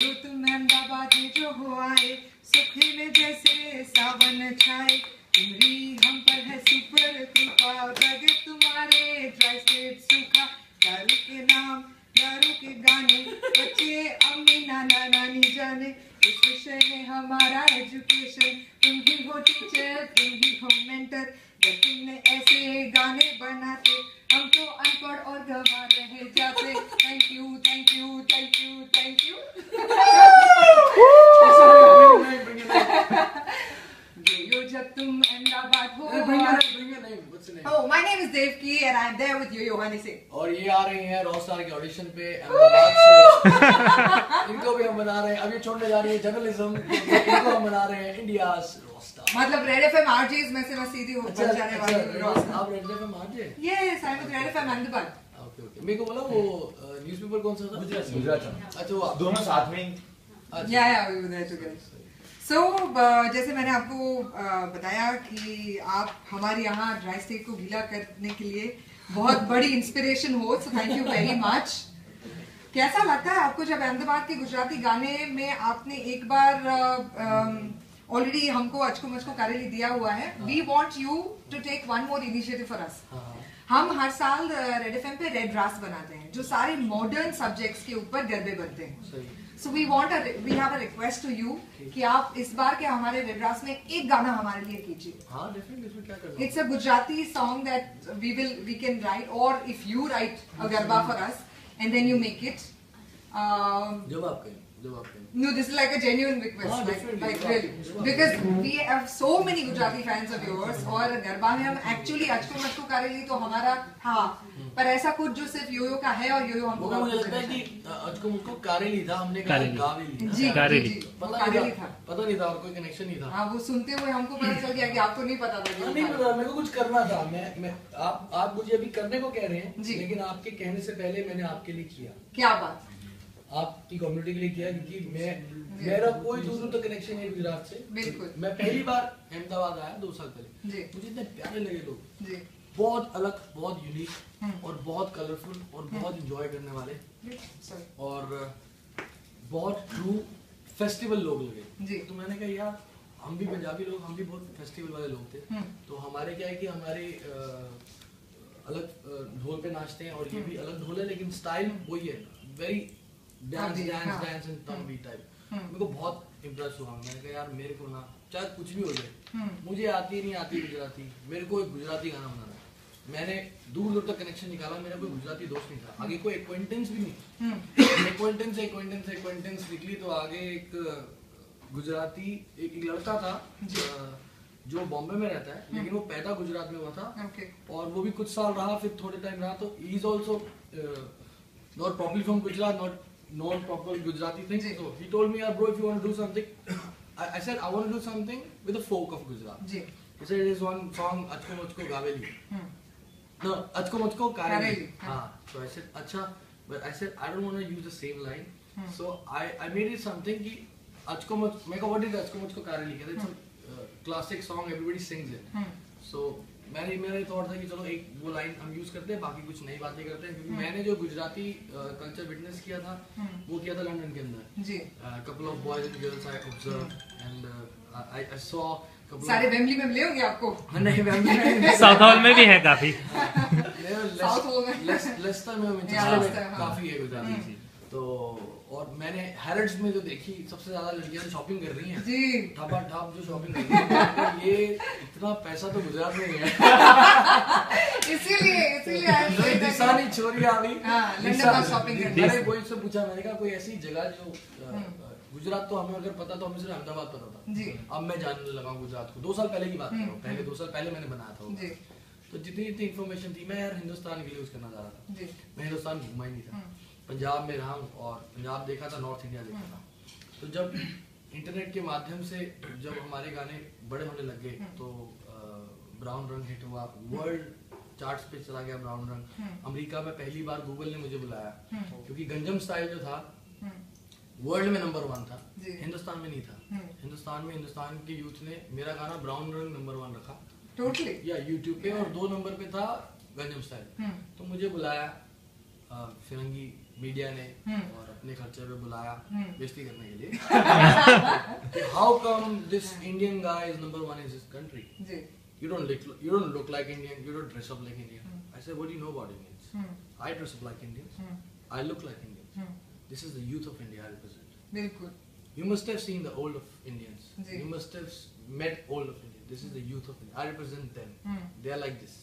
जो तुम अहमदाबाद में जो हो आए, सुखे में जैसे सावन छाए, तुम्हारी हम पर है सुपर कृपा, बगे तुम्हारे ट्राई स्टेट सूखा, दारू के नाम दारू के गाने, बच्चे अम्मी नाना नानी जाने, इस विषय में हमारा एजुकेशन, तुम ही हो टीचर तुम ही हो मेंटर, जब तुमने ऐसे गाने बनाते हम तो अनपढ़ और गंवा रह जाते। Thank you thank you thank you thank you. यो जब तुम अहमदाबाद हो। Oh, my name is Devki and I am there with Yo-Yo Honey Singh. और ये आ रही हैं रॉस्टार के ऑडिशन पे अहमदाबाद से। इनको भी हम बना रहे हैं, अभी छोड़ने जा रही है जर्नलिज्म, इनको हम बना रहे हैं इंडियाज रॉस्टार। मतलब रेड एफएम आरजेस में से मैं सीधी हो बन जाने वाली हूँ रॉस्टार। आप red FM RJ? Yes, I am with red FM Ahmedabad. Okay okay. मेरे को बोला वो न्यूज़पेपर कौन सा था? गुजरात। अच्छा वो दोनों साथ में। या we were there together. So, जैसे मैंने आपको बताया कि आप हमारे यहाँ ड्राई स्टेट को गीला करने के लिए बहुत बड़ी इंस्पिरेशन हो, so thank you very much. कैसा लगता है आपको जब अहमदाबाद के गुजराती गाने में आपने एक बार ऑलरेडी हमको अचको मचको करेली दिया हुआ है, we want you to take one more initiative for us. हम हर साल रेड एफएम पे रेड रास बनाते हैं जो सारे मॉडर्न सब्जेक्ट्स के ऊपर गरबे बनते हैं। So we have a request to you कि आप इस बार के हमारे रेड रास में एक गाना हमारे लिए कीजिए। हाँ डेफिनेटली, इसमें क्या करना है? It's a Gujarati song that we can write, or if you write a garba for us and then you make it. जब आप कहें। No, this is like a genuine request, like really, because we have so many Gujarati fans of yours. और गरबा में हम actually अचको मचको करेली तो हमारा हाँ, पर ऐसा कुछ जो सिर्फ योयो का है और योयो हमको। मुझे लगता है कि अचको मुचको कारेली था, हमने कहा गावेली। जी कारेली था, पता नहीं था और कोई कनेक्शन नहीं था। हाँ वो सुनते हुए हमको पता चल गया कि आपको नहीं पता था। नहीं पता, मेरे को कुछ करना था। मैं आप मुझे अभी करने को कह रहे हैं, लेकिन आपके कहने से पहले मैंने आपके लिए किया। क्या बात? आपकी कम्युनिटी के लिए किया, क्योंकि मेरा कोई दूर तक कनेक्शन है गुजरात से। बिल्कुल। मैं पहली बार अहमदाबाद आया 2 साल पहले, मुझे इतने प्यारे लगे लोग, बहुत अलग, बहुत यूनिक और बहुत कलरफुल और बहुत इंजॉय करने वाले और बहुत ट्रू फेस्टिवल लोग लगे। तो मैंने कहा यार हम भी पंजाबी लोग, हम भी बहुत फेस्टिवल वाले लोग थे। तो हमारे क्या है कि हमारे अलग ढोल पे नाचते हैं और ये भी अलग ढोल है, लेकिन स्टाइल वही है, वेरी डांस एंड तंबी टाइप। मेरे को बहुत इम्प्रेस हुआ। मैंने कहा यार मेरे को ना चाहे कुछ भी हो जाए, मुझे आती नहीं आती गुजराती, मेरे को एक गुजराती गाना बनाना है। मैंने दूर दूर तक कनेक्शन निकाला, मेरा कोई गुजराती दोस्त नहीं था, आगे कोई एक्वेंटेंस भी नहीं। एक्वेंटेंस निकली तो आगे एक गुजराती एक लड़का था जो बॉम्बे में रहता है, लेकिन वो पैदा गुजरात में हुआ था और वो भी कुछ साल रहा, फिर थोड़े टाइम रहा। तो he is also not properly from Gujarat, not known proper Gujarati things. So he told me, bro, if you want to do something, I said I want to do something with the folk of Gujarat. He said there is one song, Achko Machko Gaveli. No, Achko Machko Kareli. So I said, Acha, but I said I don't want to use the same line. So I made it something कि Achko Machko, मैं what is Achko Machko Kareli? It's a classic song, everybody sings it. So मेरा thought था कि चलो एक वो line हम use करते हैं, बाकी कुछ नई बातें करते हैं, क्योंकि मैंने जो गुजराती कल्चर विटनेस किया था वो किया था लंदन के अंदर। Couple of boys and girls I observe and I saw सारे वेम्बली में मिले होंगे आपको। नहीं वेम्बली में, साउथ हॉल में भी है काफी। साउथ हॉल में लेस्टर में काफी है गुजराती। तो और मैंने हैरड्स में जो देखी, सबसे ज्यादा लड़कियां जो शॉपिंग कर रही हैं जी, ठापा ठाप जो शॉपिंग कर रही हैं, ये इतना पैसा तो गुजरात में नहीं है। इसीलिए दिसानी छोरी आ गई लंदन में शॉपिंग करने। मैंने कोई से पूछा, मैंने कहा कोई ऐसी जगह जो गुजरात तो हमें अगर पता तो हमें सिर्फ अहमदाबाद पता था जी। अब मैं जानने लगा गुजरात को, 2 साल पहले की बात कर रहा हूँ, पहले 2 साल पहले मैंने बनाया था। तो जितनी इन्फॉर्मेशन थी, मैं यार हिंदुस्तान के लिए यूज करना चाह रहा था, मैं हिंदुस्तान घूमा ही नहीं था, पंजाब में रहा हूँ और पंजाब देखा था, नॉर्थ इंडिया देखा था। तो जब इंटरनेट के माध्यम से जब हमारे गाने बड़े होने लगे तो ब्राउन रंग हिट हुआ, वर्ल्ड चार्ट्स पे चला गया ब्राउन रंग। अमेरिका में पहली बार गूगल ने मुझे बुलाया, क्योंकि गंजम स्टाइल जो था वर्ल्ड में नंबर 1 था, हिंदुस्तान में नहीं था। हिंदुस्तान के यूथ ने मेरा गाना ब्राउन रंग नंबर 1 रखा टोटली या यूट्यूब पे, और 2 नंबर पे था गंजम स्टाइल। तो मुझे बुलाया फिरंगी मीडिया ने और अपने खर्चे पे बुलाया बेइज्जती करने के लिए। How come this Indian guy is number 1 in this country? You don't look like Indian. You don't dress up like Indian. I said, what do you know about Indians? I dress up like Indians. I look like Indians. This is the youth of India I represent. बिल्कुल. You must have seen the old of Indians. You must have met old of Indians. This is the youth of India. I represent them. They are like this.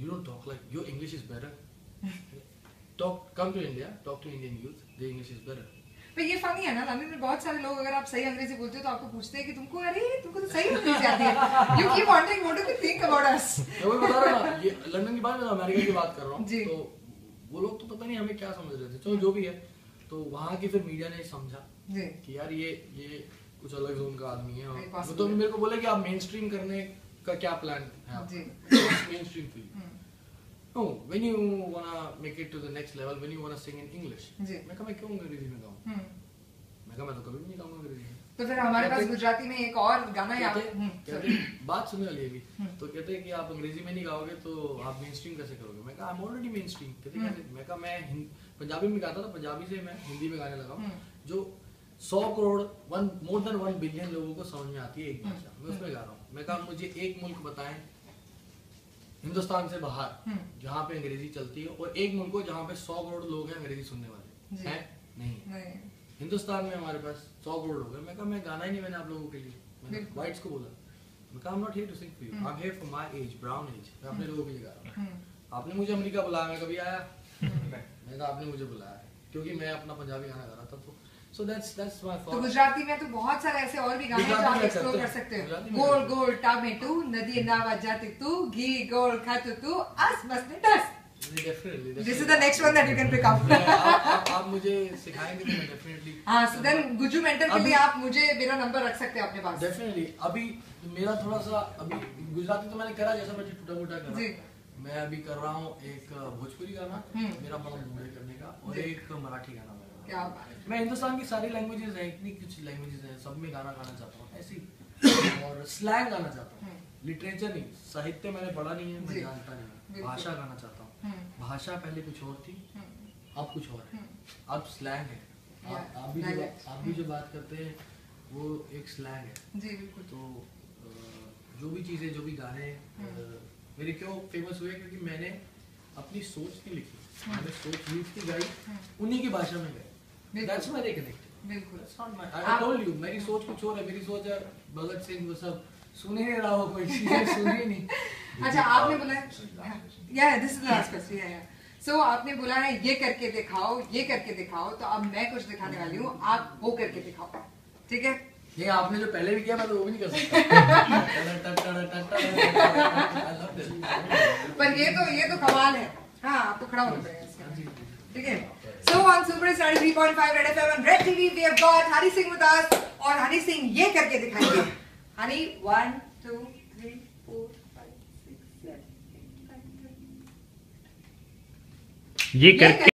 You don't talk like your English is better. Come to India. Talk to Indian youth. Their English is better. पर ये funny है ना, London में बहुत सारे लोग अगर आप सही अंग्रेजी बोलते हो तो आपको पूछते हैं कि तुमको तो सही अंग्रेजी आती है। You keep wondering what do they think about us? मैं वही बता रहा हूँ, ये लंदन की बात, मैं अमेरिका की बात कर रहा हूँ। तो वो लोग तो पता नहीं हमें क्या समझ रहे थे, चलो जो भी है। तो वहाँ की फिर मीडिया ने समझा कि यार ये कुछ अलग जोन का आदमी है। वो तो मेरे को बोले कि आप मेन स्ट्रीम करने का क्या प्लान है? Main stream field. No, when you wanna make it to the next level, when you wanna sing in English, मैं कहा मैं क्यों अंग्रेजी में गाऊँ? मैं कहा मैं तो कभी भी नहीं गाऊँगा अंग्रेजी में। तो फिर हमारे पास गुजराती में एक और गाना याद है। बात सुनने वाली है भी। तो कहते हैं कि आप अंग्रेजी में नहीं गाओगे तो आप मेन स्ट्रीम कैसे करोगे? मैं कहा I'm already मेन स्ट्रीम। कहते कैसे? मैं कहा मैं पंजाबी में गाता था, पंजाबी से मैं हिंदी में गाने लगा हूँ, जो 100 करोड़ more than 1 बिलियन लोगों को समझ में आती है एक भाषा, मैं उसमें गा रहा हूँ। मैं कहा मुझे एक मुल्क बताएं हिंदुस्तान से बाहर जहाँ पे अंग्रेजी चलती है, और एक मुल्क को जहाँ पे 100 करोड़ लोग हैं अंग्रेजी सुनने वाले हैं। नहीं। हिंदुस्तान में हमारे पास 100 करोड़ लोग हैं। मैं कहा मैं गाना ही नहीं मैंने आप लोगों के लिए, मैंने व्हाइट्स को बोला। मैं कहा I'm not here to sing for you. I'm here for my age, brown age. मैं अपने लोगों के लिए गा रहा हूँ। आपने मुझे अमेरिका बुलाया, मैं कभी आया? मैं कहा आपने मुझे बुलाया क्योंकि मैं अपना पंजाबी गाना गा रहा था। तो So that's my thought. तो गुजराती में तो बहुत सारे ऐसे और भी गाने हैं जो आप एक्सप्लोर कर सकते हो। गोल गोल टामेटू नदी नावा जाती तू घी गोल खातू तू आस बस ने दस। Definitely. This is the next one that you can pick up. आप मुझे सिखाएंगे तो मैं definitely. हाँ, so then गुज्जू मेंटर के लिए आप मुझे मेरा नंबर रख सकते हैं अपने पास। Definitely. अभी मेरा थोड़ा सा अभी गुजराती तो मैंने करा जैसा मैं टूटा मोटा कर रहा हूँ। मैं अभी कर रहा हूँ एक भोजपुरी गाना मेरा बड़ा मूड है करने का, और एक मराठी गाना। क्या बात है। मैं हिंदुस्तान की सारी लैंग्वेजेस हैं, इतनी कुछ लैंग्वेजेस हैं, सब में गाना गाना चाहता हूँ ऐसी, और स्लैंग गाना चाहता हूँ। लिटरेचर नहीं, साहित्य मैंने पढ़ा नहीं है, मैं जानता नहीं। भाषा गाना चाहता हूँ। भाषा पहले कुछ और थी, अब कुछ और है, अब स्लैंग है। आप भी जो बात करते हैं वो एक स्लैंग है। जी बिल्कुल। तो जो भी चीजें, जो भी गाने मेरे क्यों फेमस हुए, क्योंकि मैंने अपनी सोच नहीं लिखी, मैंने सोच लिख की गाई, उन्हीं की भाषा में गाई। That's my reconnect. बिल्कुल। That's not my. I told you, मेरी सोच कुछ और है, मेरी सोच है भगत सिंह वो सब सुन ही नहीं रहा हो, कोई चीजें सुन ही नहीं। अच्छा, आपने बोला this is the last question. So आपने बोला है ये करके दिखाओ, ये करके दिखाओ, तो अब मैं कुछ दिखाने वाली हूँ, आप वो करके दिखाओ, ठीक है? ये आपने जो पहले भी किया मैं तो वो भी नहीं कर सकता। पर ये तो कमाल है। हाँ, आपको खड़ा होना पड़ेगा, ठीक है? So on Superstar 3.5 Red FM and Red TV we have got Honey Singh with us, और हनी सिंह ये करके दिखाएंगे। हनी 1 2 3 4 5 6 7 8 9 10 ये करके